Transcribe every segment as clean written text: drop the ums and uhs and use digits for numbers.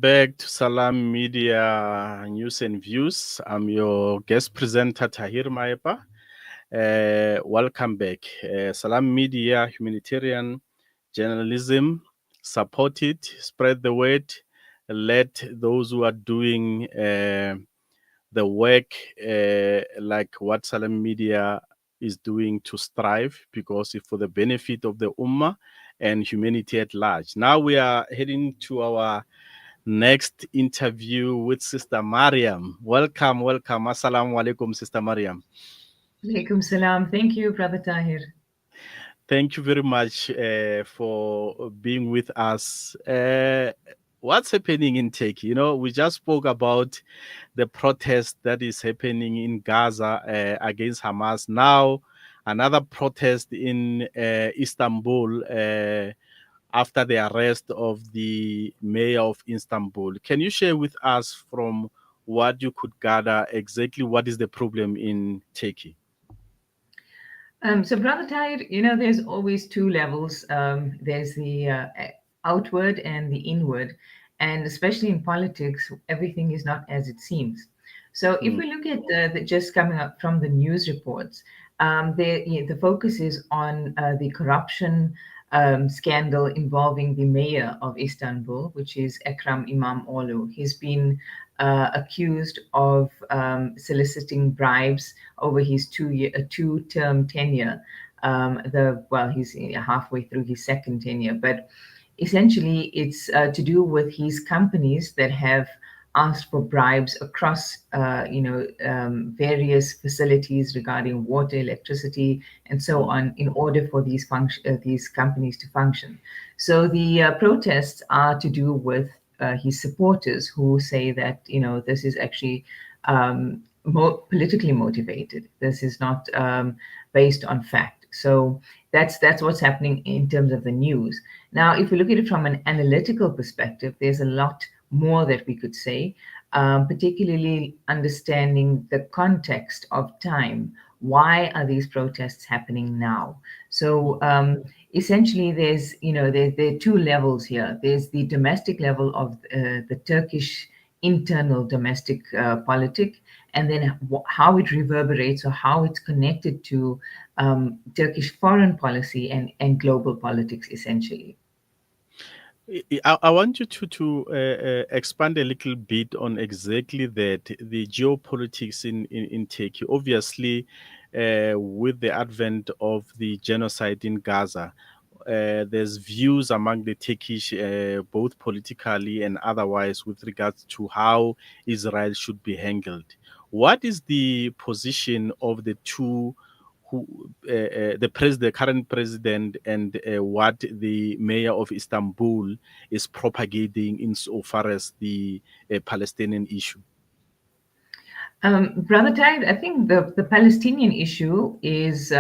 Back to Salam Media News and Views. I'm your guest presenter, Tahir Maepa. Welcome back. Salam Media, humanitarian journalism, support it, spread the word, let those who are doing the work like what Salam Media is doing to strive because it's for the benefit of the Ummah and humanity at large. Now we are heading to our next interview with Sister Mariam. Welcome, welcome. Assalamu alaikum, Sister Mariam. Alaikum salam. Thank you, Brother Tahir. Thank you very much for being with us. What's happening in Turkey? We just spoke about the protest that is happening in Gaza against Hamas. Now, another protest in Istanbul after the arrest of the mayor of Istanbul. Can you share with us from what you could gather exactly what is the problem in Turkey? So, Brother Tahir, there's always two levels. There's the outward and the inward. And especially in politics, everything is not as it seems. So, if Mm, we look at just coming up from the news reports, the focus is on the corruption scandal involving the mayor of Istanbul, which is Ekrem İmamoğlu. He's been accused of soliciting bribes over his two-term tenure. He's halfway through his second tenure, but essentially it's to do with his companies that have asked for bribes across, various facilities regarding water, electricity, and so mm, on, in order for these companies to function. So the protests are to do with his supporters who say that this is actually politically motivated. This is not based on fact. So that's what's happening in terms of the news. Now, if we look at it from an analytical perspective, there's a lot more that we could say, particularly understanding the context of time. Why are these protests happening now? So essentially, there are two levels here. There's the domestic level of the Turkish internal domestic politic, and then how it reverberates or how it's connected to Turkish foreign policy and global politics, essentially. I want you to expand a little bit on exactly that, the geopolitics in Turkey. Obviously, with the advent of the genocide in Gaza, there's views among the Turkish, both politically and otherwise, with regards to how Israel should be handled. What is the position of the two, the current president, and what the mayor of Istanbul is propagating insofar as the Palestinian issue? Brother Tide, I think the Palestinian issue is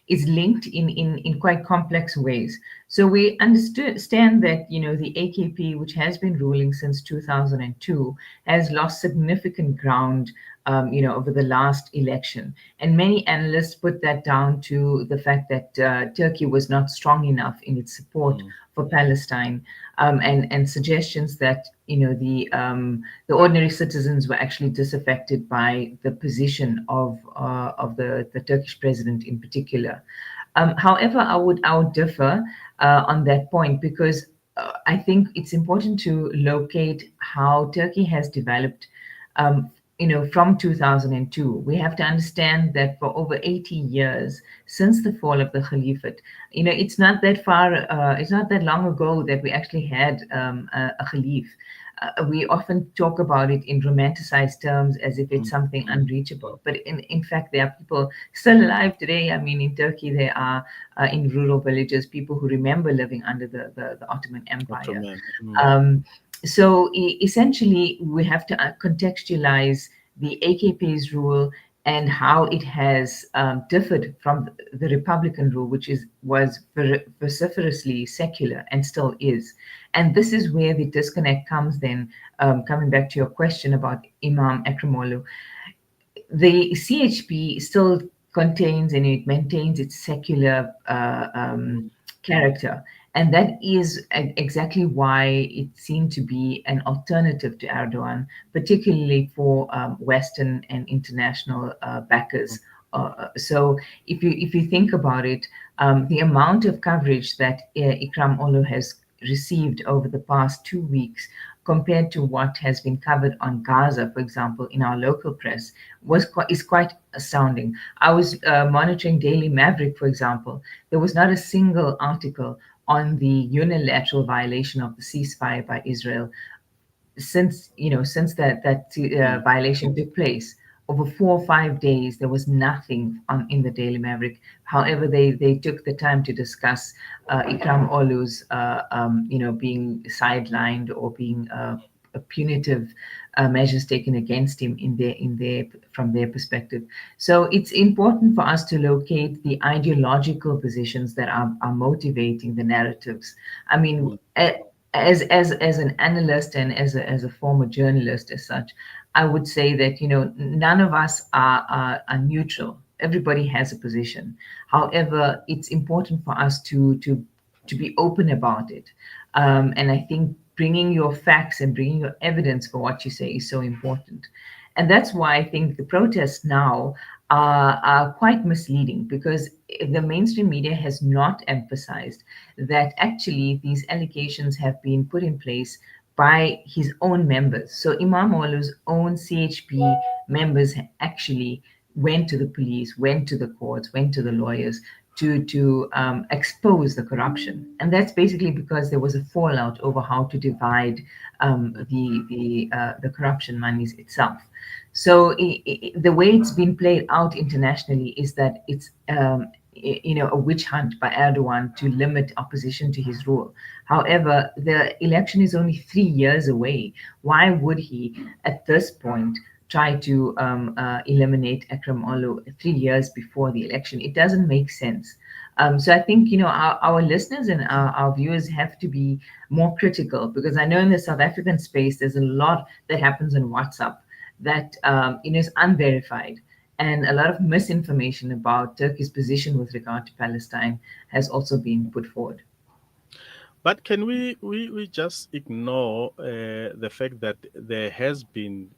linked in quite complex ways. So we understand that the AKP, which has been ruling since 2002, has lost significant ground over the last election, and many analysts put that down to the fact that Turkey was not strong enough in its support Mm, for Palestine, and suggestions that the ordinary citizens were actually disaffected by the position of the Turkish president in particular. However, I would differ on that point because I think it's important to locate how Turkey has developed. From 2002, we have to understand that for over 80 years since the fall of the Caliphate, it's not that far, it's not that long ago that we actually had a Khalif. We often talk about it in romanticized terms as if it's mm, something mm, unreachable. But in fact, there are people still alive today. I mean, in Turkey, there are in rural villages people who remember living under the Ottoman Empire. Ottoman. Mm, Um, so essentially, we have to contextualize the AKP's rule and how it has differed from the Republican rule, which was vociferously secular and still is. And this is where the disconnect comes then, coming back to your question about Imam Ekremoglu. The CHP still contains and it maintains its secular character. And that is exactly why it seemed to be an alternative to Erdogan, particularly for Western and international backers. So if you think about it, the amount of coverage that Ikram Olu has received over the past 2 weeks compared to what has been covered on Gaza, for example, in our local press, is quite astounding. I was monitoring Daily Maverick, for example. There was not a single article on the unilateral violation of the ceasefire by Israel since that Mm. violation took place. Over 4 or 5 days, there was nothing in the Daily Maverick. However, they took the time to discuss Ikram Olu's being sidelined or being punitive measures taken against him in their from their perspective. So it's important for us to locate the ideological positions that are motivating the narratives. I mean, Mm. as an analyst and as a former journalist as such, I would say that none of us are neutral. Everybody has a position. However, it's important for us to be open about it. And I think bringing your facts and bringing your evidence for what you say is so important. And that's why I think the protests now are quite misleading, because the mainstream media has not emphasized that actually these allegations have been put in place by his own members. So Imam Olu's own CHP members actually went to the police, went to the courts, went to the lawyers to expose the corruption, and that's basically because there was a fallout over how to divide the corruption monies itself. So the way it's been played out internationally is that it's a witch hunt by Erdogan to limit opposition to his rule. However, the election is only 3 years away. Why would he, at this point, try to eliminate Akram Olu 3 years before the election? It doesn't make sense. So I think our listeners and our viewers have to be more critical, because I know in the South African space there's a lot that happens on WhatsApp that is unverified, and a lot of misinformation about Turkey's position with regard to Palestine has also been put forward. But can we just ignore the fact that there has been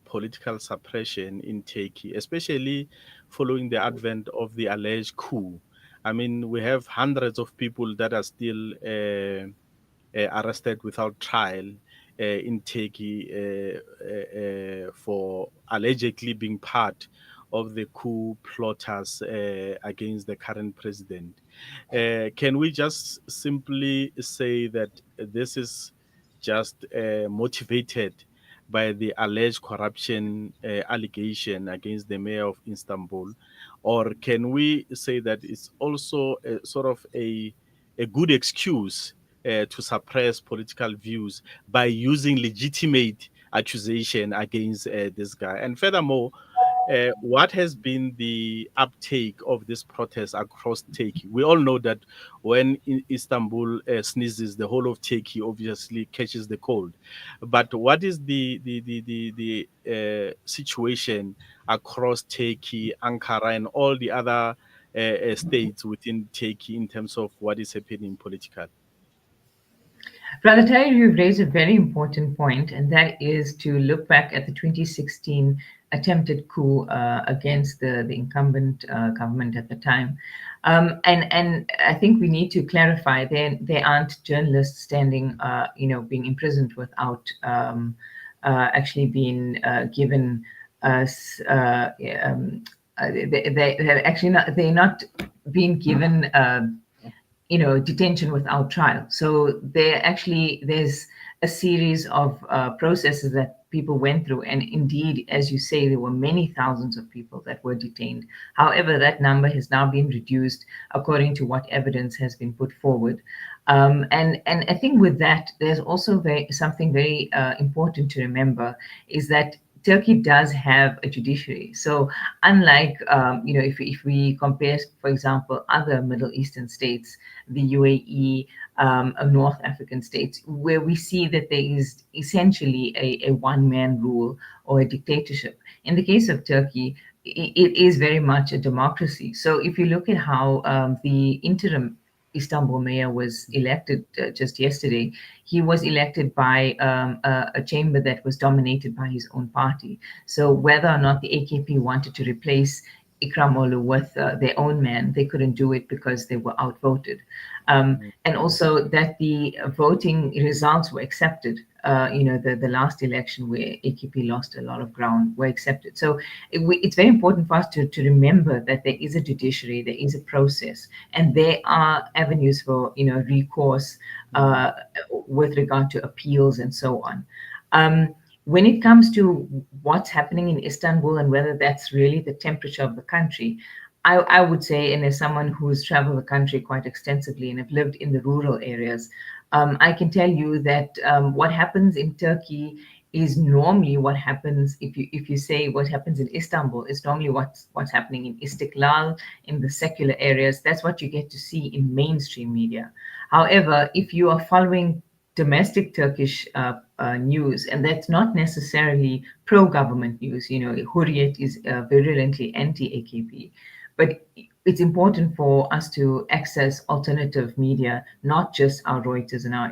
political suppression in Turkey, especially following the advent of the alleged coup? I mean, we have hundreds of people that are still arrested without trial in Turkey for allegedly being part of the coup plotters against the current president. Can we just simply say that this is just motivated by the alleged corruption allegation against the mayor of Istanbul? Or can we say that it's also a, sort of a good excuse to suppress political views by using legitimate accusation against this guy? And furthermore, what has been the uptake of this protest across Turkey? We all know that when Istanbul sneezes, the whole of Turkey obviously catches the cold. But what is the situation across Turkey, Ankara, and all the other states within Turkey in terms of what is happening politically? Brother Tahir, you've raised a very important point, and that is to look back at the 2016 attempted coup against the incumbent government at the time. And I think we need to clarify there aren't journalists standing, being imprisoned without actually being given us. They're actually not. They're not being given. Detention without trial. So there's a series of processes that people went through, and indeed, as you say, there were many thousands of people that were detained. However, that number has now been reduced according to what evidence has been put forward. And I think with that, there's also something very important to remember, is that Turkey does have a judiciary. So unlike, if we compare, for example, other Middle Eastern states, the UAE, North African states, where we see that there is essentially a one-man rule or a dictatorship. In the case of Turkey, it is very much a democracy. So if you look at how the interim Istanbul mayor was elected just yesterday, he was elected by a chamber that was dominated by his own party. So whether or not the AKP wanted to replace Ikramoglu with their own man, they couldn't do it because they were outvoted. And also that the voting results were accepted. The last election where AKP lost a lot of ground were accepted. So it's very important for us to remember that there is a judiciary, there is a process, and there are avenues for recourse with regard to appeals and so on. When it comes to what's happening in Istanbul and whether that's really the temperature of the country, I would say, and as someone who's traveled the country quite extensively and have lived in the rural areas, I can tell you that what happens in Turkey is normally what happens if you say what happens in Istanbul is normally what's happening in Istiklal, in the secular areas. That's what you get to see in mainstream media. However, if you are following domestic Turkish news, and that's not necessarily pro-government news. Hurriyet is virulently anti-AKP, but it's important for us to access alternative media, not just our Reuters and our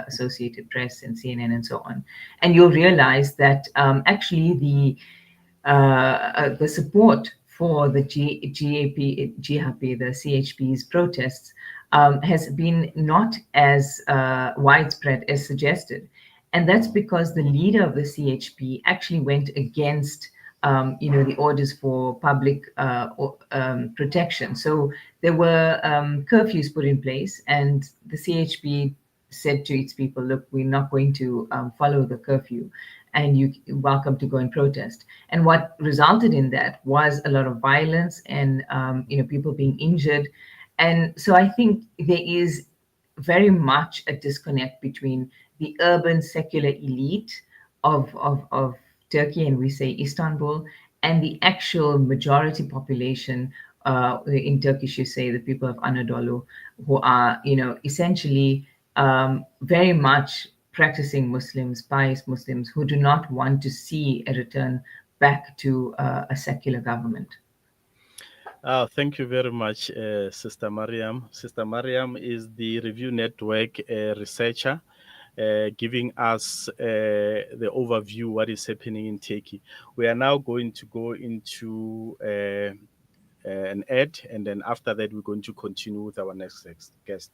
Associated Press and CNN and so on. And you'll realize that actually the support for the GHP, the CHP's protests has been not as widespread as suggested. And that's because the leader of the CHP actually went against the orders for public protection. So there were curfews put in place, and the CHP said to its people, look, we're not going to follow the curfew, and you're welcome to go and protest. And what resulted in that was a lot of violence and people being injured. And so I think there is very much a disconnect between the urban secular elite of Turkey, and we say Istanbul, and the actual majority population. In Turkish, you say the people of Anadolu, who are, essentially very much practicing Muslims, pious Muslims, who do not want to see a return back to a secular government. Thank you very much, Sister Mariam. Sister Mariam is the Review Network researcher, giving us the overview what is happening in Turkey. We are now going to go into an ad, and then after that, we're going to continue with our next guest.